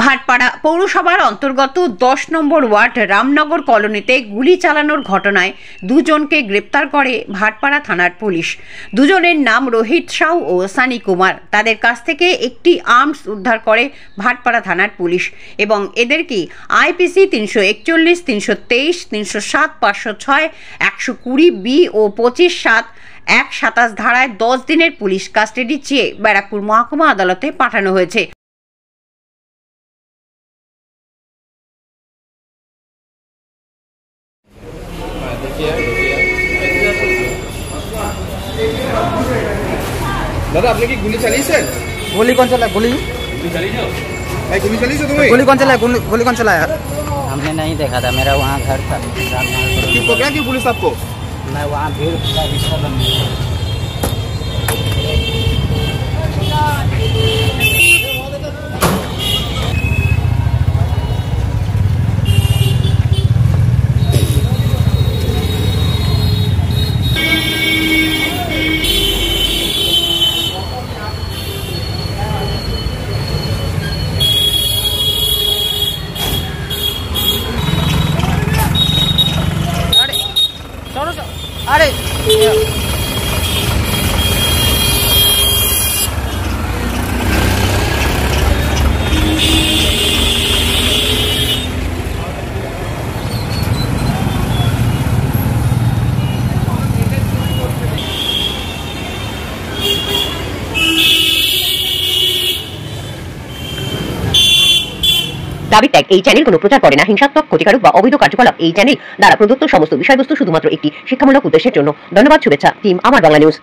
ভাটপাড়া পৌরসভার অন্তর্গত 10 নম্বর ওয়ার্ড রামনগর কলোনিতে গুলি চালানোর ঘটনায় দুজনকে গ্রেপ্তার করে ভাটপাড়া থানার পুলিশ। দুজনের নাম রোহিত সাউ ও সানি কুমার। তাদের কাছ থেকে একটি আর্মস উদ্ধার করে ভাটপাড়া থানার পুলিশ এবং এদেরকে আইপিসি 341, 323, 307, 506, 120 বি ও 25(7) 127 ধারায় 10 দিনের পুলিশ কাস্টাডি চেয়ে ব্যারাকপুর মহকুমা আদালতে পাঠানো হয়েছে। दादा आपने की गोली चली सर? गोली कौन चला? गोली चली जो भाई गोली चली तुम्हें? गोली कौन चला? गोली कौन चलाया? हमने नहीं देखा था, मेरा वहाँ घर था। क्यों पकड़ा क्यों पुलिस आपको? मैं वहाँ भीड़ का हिस्सा बन गया। अरे দাবি ত্যাগ এই চ্যানেল কোনো প্রচার করে না। হিংসাত্মক, ক্ষতিকারক বা অবৈধ কার্যকলাপ এই চ্যানেল দ্বারা প্রদত্ত সমস্ত বিষয়বস্তু শুধুমাত্র একটি শিক্ষামূলক উদ্দেশ্যের জন্য। ধন্যবাদ। শুভেচ্ছা টিম আমার বাংলা নিউজ।